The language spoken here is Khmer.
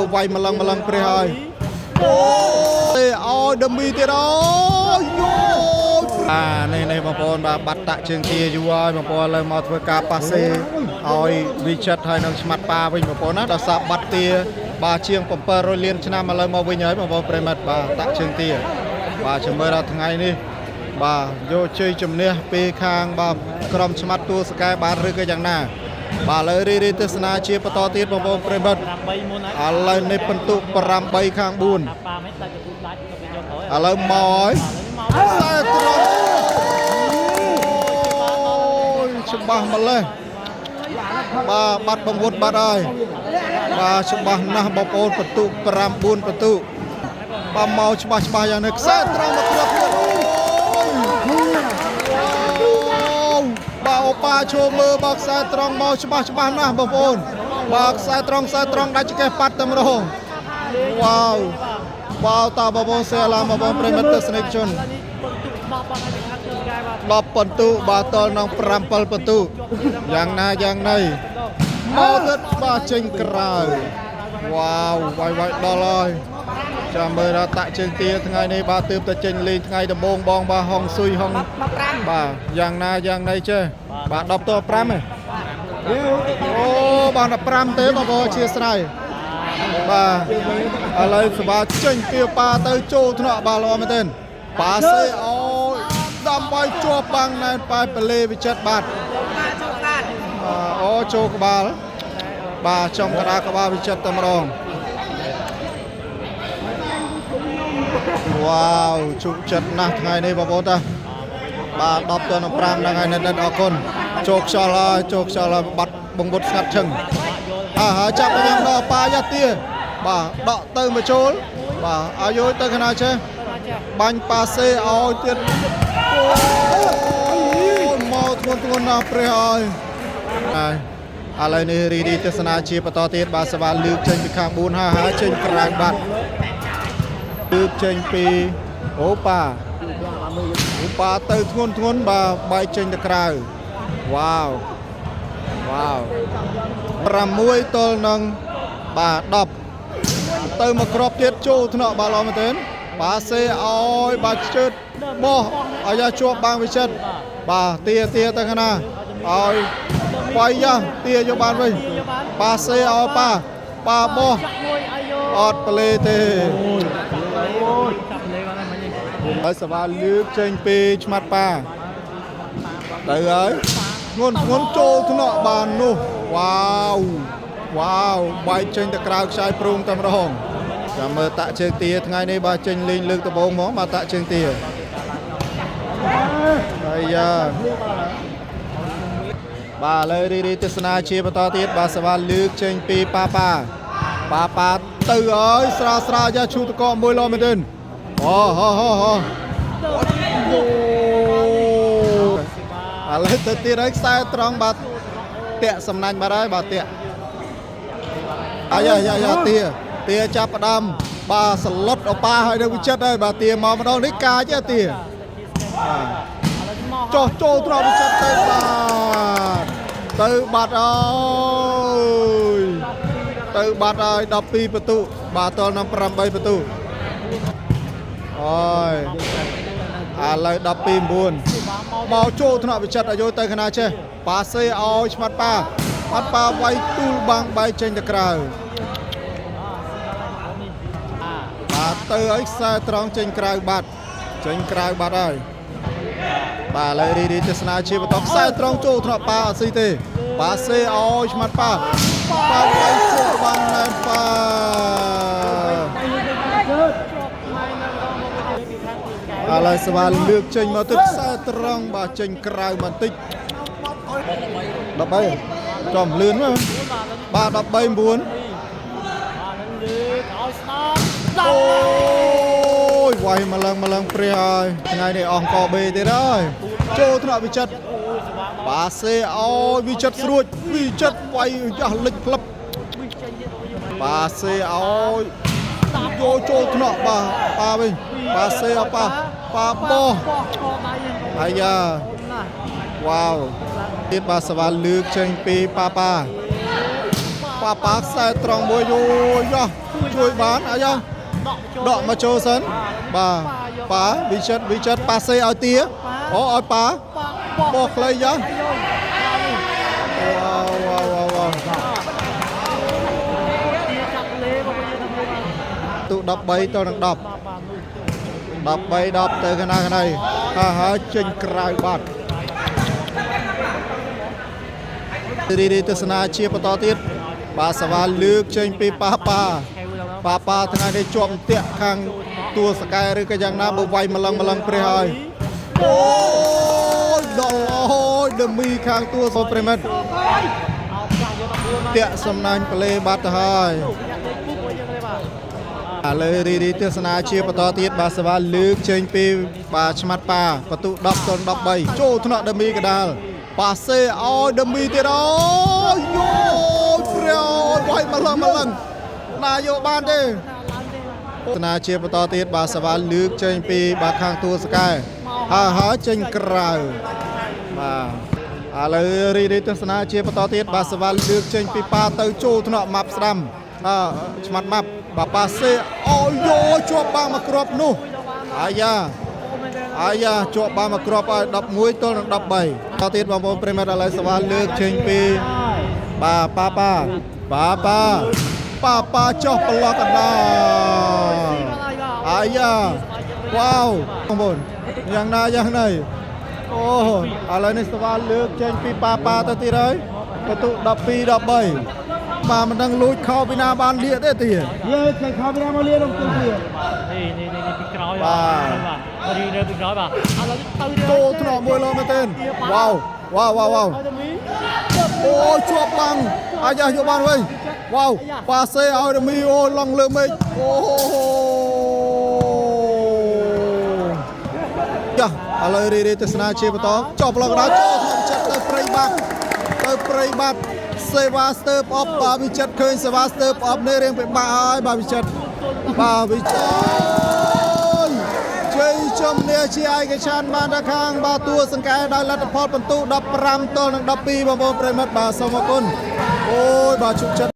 vay mà lần pre hơi ôi đâm mi tiệt ôi này mà bọn bà bắt tạ trường kia chú ơi mà bọn lời một với cà passe ôi Richard hay năng smart pa với mà bọn nó đã sắp bắt tia bà chiêng phẩm per rồi liên cho mà lời một với nhớ mà bọn pre mặt bà tạ trường tia bà chấm mơ ra thằng ngày đi bà vô chơi chấm nè pe khang bà cầm smart tu sky bà rơi cái chẳng nào bà lời đi tới sna chia bắt to tiết mà bọn pre mặt lời này phân tụ param bay khang buồn lời mỏi Coba malah, bat bangun badai, coba nah bapun petu perambun petu, mau coba yang nak terang berkerap bawa pa cuma bak saya terang mau coba nah bapun, bak saya terang dah cekeh pat temroh, wow tak bapun saya lama bapun perimeter selection. 10 បន្ទូបាល់តល់ក្នុង7បន្ទូយ៉ាងណាយ៉ាងណីមកទឹកបាទចេញក្រៅវ៉ាវវាយដល់ហើយចាំមើលរតាក់ជើងទាថ្ងៃនេះបាទទើបតែចេញលេងថ្ងៃដំបូងបងបាទហុងស៊ុយហុងបាទយ៉ាងណាយ៉ាងណីចេះបាទ10ត5ឯងអូបាទ15ទេបងប្អូនជាស្រ័យបាទឥឡូវសបាចេញពីប៉ាទៅចូលថ្នាក់បាល់ល្អមែនទេប៉ាសេអូដើម្បីជាប់បាំងណែនប៉ែបលេវិចិត្របាទអូចូលក្បាលបាទចំកណ្ដាលក្បាលវិចិត្រតែម្ដងវ៉ាវជក់ចិត្តណាស់ថ្ងៃនេះបងប្អូនតាបាទ10ទៅ5ហ្នឹងហើយនិតអរគុណចូលខ្យល់ហើយបាត់បង្វត់ស្ងាត់ឈឹងហើយចាប់ទៅយ៉ាងដល់ប៉ាយ៉ាទាបាទដកទៅមកចូលបាទឲ្យយយទៅកណាចេះបាញ់ប៉ាសេឲ្យទៀតមកធ្ងន់ណាស់ព្រះហើយឥឡូវនេះរីទស្សនាជាបន្តទៀតបាទសវ៉ាលើកចេញពីខាង4ហើយចេញក្រៅបាត់លើកចេញពីអូប៉ាទៅធ្ងន់បាទបែកចេញទៅក្រៅវ៉ាវ6ទល់នឹងបាទ10ទៅមកគ្រាប់ទៀតចូលថ្នាក់បាល់ល្អមែនទេបាទសេឲ្យបាទជើតបោះឲ្យជាប់បាំងវិចិត្របាទទាទៅខាងណាឲ្យបាយយ៉ាទាយកបានវិញបាទសេឲ្យប៉ាបោះអត់ប្លេទេហើយសវ៉ាលើកចេញពីឆ្មាត់ប៉ាទៅហើយធ្ងន់ចូលថ្នាក់បាននោះវ៉ាវបែកចេញទៅក្រៅខ្សែប្រងតែម្ដងចាំមើលតាក់ជើងទាថ្ងៃនេះបាទចេញលេងលើកដំបូងហ្មងបាទតាក់ជើងទាហើយយ៉ាបាទឥឡូវរីទស្សនាជាបន្តទៀតបាទសវ៉ាលើកចេញពីប៉ាទៅហើយស្រាយ៉ាឈូតកមួយឡមែនទេអូហូឥឡូវទៅទៀតហើយខ្សែត្រង់បាទតាក់សំណាញ់បាត់ហើយបាទតាក់អាយ៉ាទាចាប់ផ្ដើមបាទសឡុតអប៉ាហើយនៅវិចិត្រហើយបាទទាមកម្ដងនេះកាចទាចោះចូលត្រង់វិចិត្រទៅបាត់ហើយ12បន្ទុបាទតលនឹង8បន្ទុអូយឥឡូវ12-9មកចូលថ្នាក់វិចិត្រឲ្យយកទៅខាងណាចេះប៉ាសេឲ្យឆ្មាត់ប៉ាវាយទូលបាំងបែកចេញទៅក្រៅបាទទៅឲ្យខ្សែត្រង់ចេញក្រៅបាត់ហើយបាទឥឡូវរីទស្សនាជាបន្តខ្សែត្រង់ចូលថ្នាក់ប៉ាអត់ស៊ីទេប៉ាសេឲ្យឆ្មាត់ប៉ាវាយជាប់បាំងណែនប៉ាឥឡូវសវ៉ាលើកចេញមកទៅខ្សែត្រង់បាទចេញក្រៅបន្តិច13ចំលឿនមកបាទ13-9អូយវាយម្លឹងព្រះហើយថ្ងៃនេះអង្គបេទៀតហើយចូលថ្នាក់វិចិត្របាទសេឲ្យវិចិត្រស្រួចវិចិត្រវាយយ៉ាស់លិចផ្លឹបបាទសេឲ្យយកចូលថ្នាក់បាទប៉ាវិញបាទសេឲ្យប៉ាបោះអាយ៉ាវ៉ាវទៀតបាទសវ៉ាលើកចេញពីប៉ា ប៉ាខ្សែត្រង់មួយយោជួយបានអីយ៉ាដកមកចូលសិនបាទប៉ាវិចិត្រប៉ាសេឲ្យទាអូឲ្យប៉ាបោះខ្លីយ៉ាវ៉ាវទូ13ទៅនឹង10 ទៅកណាកណៃហើយចេញក្រៅបាត់រីទស្សនាជាបន្តទៀតបាទសវ៉ាលើកចេញពីប៉ាថ្ងៃនេះជាប់តាក់ខាងតួសកែឬក៏យ៉ាងណាបើវាយម្លឹងព្រះហើយអូយដល់ហើយដមីខាងតួសប្រិមិត្តតាក់សំណាញ់ប្លេបាត់ទៅហើយឥឡូវរីទស្សនាជាបន្តទៀតបាទសវ៉ាលើកចេញពីបាទឆ្មាត់ប៉ាបន្ទុ10-13ចូលថ្នាក់ដមីកដាលប៉ាសេឲ្យដមីទៀតអូយយោព្រះវាយម្លឹងណាយកបានទេទស្សនាជាបន្តទៀតបាទសវ៉ាលើកចេញពីបាទខាងតួសកែហើយចេញក្រៅបាទឥឡូវរីទស្សនាជាបន្តទៀតបាទសវ៉ាលើកចេញពីប៉ាទៅចូលថ្នាក់ម៉ាប់ស្ដាំឆ្មាត់ម៉ាប់បាទប៉ាសេអូយោជាប់បាំងមកគ្រាប់នោះអាយ៉ាជាប់បាំងមកគ្រាប់ឲ្យ11 ទល់នឹង13តទៀតបងប្អូនប្រិមិត្តឥឡូវសវ៉ាលើកចេញពីបាទប៉ាចុះប្រឡោះកណ្ដាលអាយ៉ាវ៉ាវបងប្អូនយ៉ាងណាអូឥឡូវនេះសវ៉ាលើកចេញពីប៉ាទៅទៀតហើយបន្ទុ12-13បាទមិនដឹងលួចខោពីណាបានលាកទេទីយើងឃើញខោពីណាមកលាកក្នុងទូទៀតនេះពីក្រោយបាទរីនៅពីក្រោយបាទឥឡូវទៅចូលថ្នាក់មួយលោមែនទេវ៉ាវអូជាប់បាំងអាយ៉ាយកបានវិញវ៉ាវប៉ាសេឲ្យរមីអូឡងលើមេឃអូយ៉ាឥឡូវរីទស្សនាជាបន្តចុះប្លុកដល់ចូលថ្នាក់ចិត្តទៅព្រៃបាត់សេវ៉ាស្ទើបអបបាទវិចិត្រឃើញសេវ៉ាស្ទើបអបនេះរៀងពិបាកហើយបាទវិចិត្រជ័យជំនះជាឯកច្ឆ័ន្ទបានដល់ខាងបាទតួសង្កែដោយលទ្ធផលបន្ទុ15 ទល់នឹង 12បងប្អូនប្រិមិត្តបាទសូមអរគុណអូយបាទជុកចិត្ត